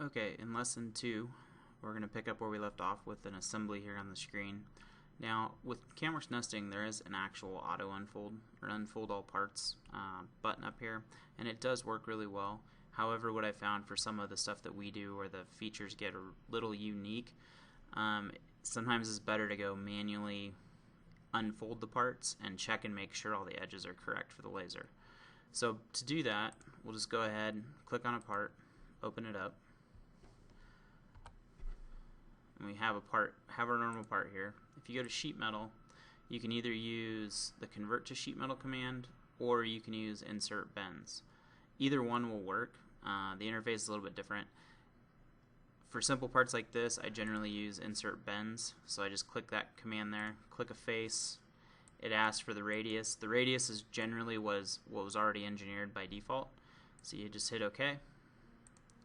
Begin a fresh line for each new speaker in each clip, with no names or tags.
Okay, in lesson 2, we're going to pick up where we left off with an assembly here on the screen. Now, with CAMWorks Nesting, there is an actual auto unfold or unfold all parts button up here, and it does work really well. However, what I found for some of the stuff that we do where the features get a little unique, sometimes it's better to go manually unfold the parts and check and make sure all the edges are correct for the laser. So to do that, we'll just go ahead, click on a part, open it up. And we have our normal part here. If you go to sheet metal, you can either use the convert to sheet metal command or you can use insert bends. Either one will work. The interface is a little bit different. For simple parts like this, I generally use insert bends. So I just click that command there, click a face. It asks for the radius. The radius is generally what was already engineered by default. So you just hit OK. It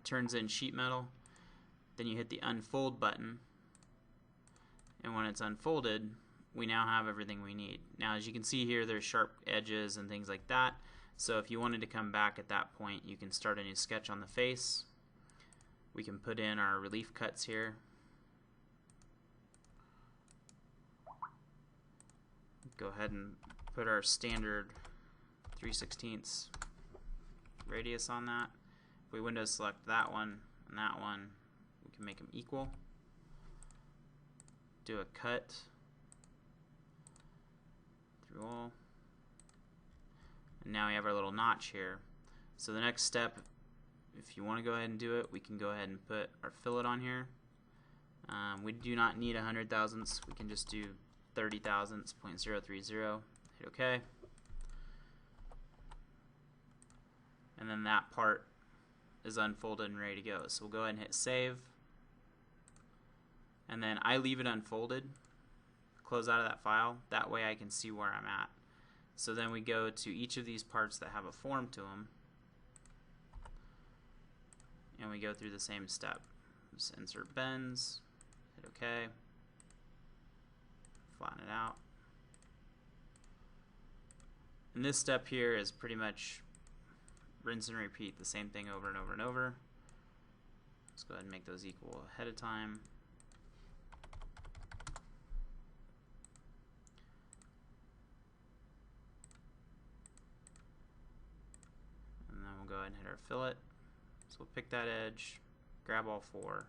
turns in sheet metal. Then you hit the unfold button, and when it's unfolded, we now have everything we need. Now, as you can see here, there's sharp edges and things like that. So if you wanted to come back at that point, you can start a new sketch on the face. We can put in our relief cuts here. Go ahead and put our standard 3/16 radius on that. If we Windows select that one and that one, we can make them equal. Do a cut through all. And now we have our little notch here. So the next step, if you want to go ahead and do it, we can go ahead and put our fillet on here. We do not need 100 thousandths. We can just do 30 thousandths, 0.030. Hit OK. And then that part is unfolded and ready to go. So we'll go ahead and hit save. And then I leave it unfolded, close out of that file. That way I can see where I'm at. So then we go to each of these parts that have a form to them, and we go through the same step. Just insert bends, hit OK, flatten it out. And this step here is pretty much rinse and repeat the same thing over and over and over. Let's go ahead and make those equal ahead of time. And then we'll go ahead and hit our fillet. So we'll pick that edge, grab all four.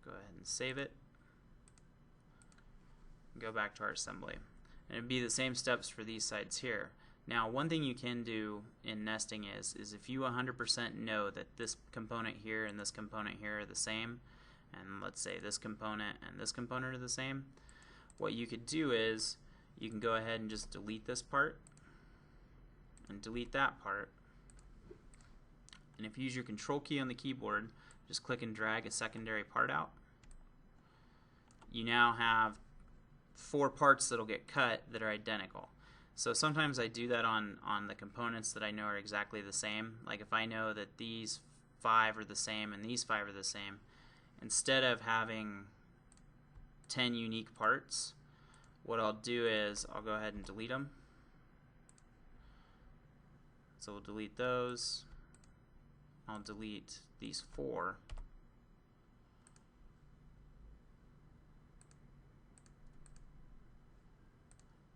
Go ahead and save it. Go back to our assembly. And it'd be the same steps for these sides here. Now, one thing you can do in nesting is if you 100% know that this component here and this component here are the same, and let's say this component and this component are the same, what you could do is you can go ahead and just delete this part and delete that part. And if you use your control key on the keyboard, just click and drag a secondary part out. You now have 4 parts that'll get cut that are identical. So sometimes I do that on the components that I know are exactly the same. Like if I know that these 5 are the same and these 5 are the same, instead of having 10 unique parts, what I'll do is I'll go ahead and delete them. So we'll delete those. I'll delete these 4.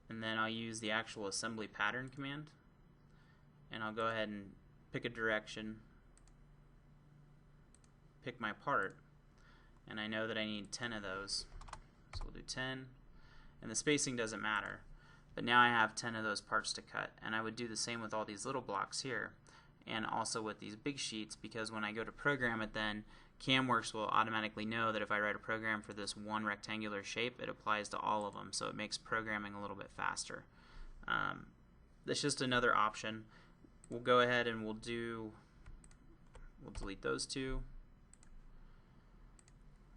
And then I'll use the actual assembly pattern command, and I'll go ahead and pick a direction, pick my part, and I know that I need 10 of those. So we'll do 10, and the spacing doesn't matter, but now I have 10 of those parts to cut. And I would do the same with all these little blocks here, and also with these big sheets, because when I go to program it, then CAMWorks will automatically know that if I write a program for this one rectangular shape, it applies to all of them, so it makes programming a little bit faster. That's just another option. We'll go ahead and we'll delete those 2.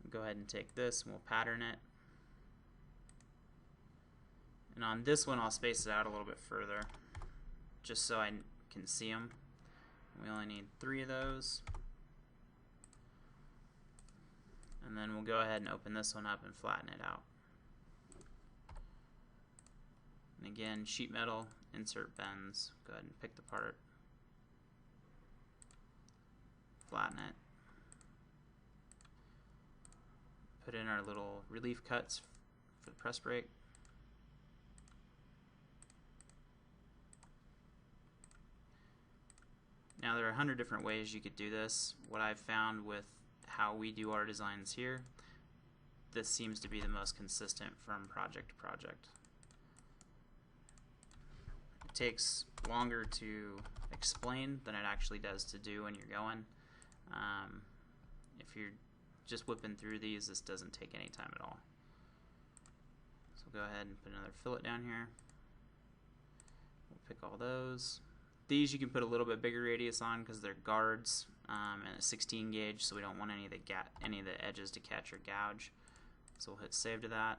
Go ahead and take this and we'll pattern it. And on this one, I'll space it out a little bit further, just so I can see them. We only need 3 of those. And then we'll go ahead and open this one up and flatten it out. And again, sheet metal, insert bends. Go ahead and pick the part. flatten it. Put in our little relief cuts for the press brake. Now there are 100 different ways you could do this. What I've found with how we do our designs here, this seems to be the most consistent from project to project. It takes longer to explain than it actually does to do when you're going. If you're just whipping through these, this doesn't take any time at all. So go ahead and put another fillet down here. We'll pick all those. These you can put a little bit bigger radius on because they're guards and a 16 gauge, so we don't want any of the edges to catch or gouge. So we'll hit save to that.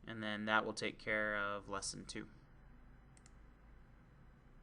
And then that will take care of lesson 2.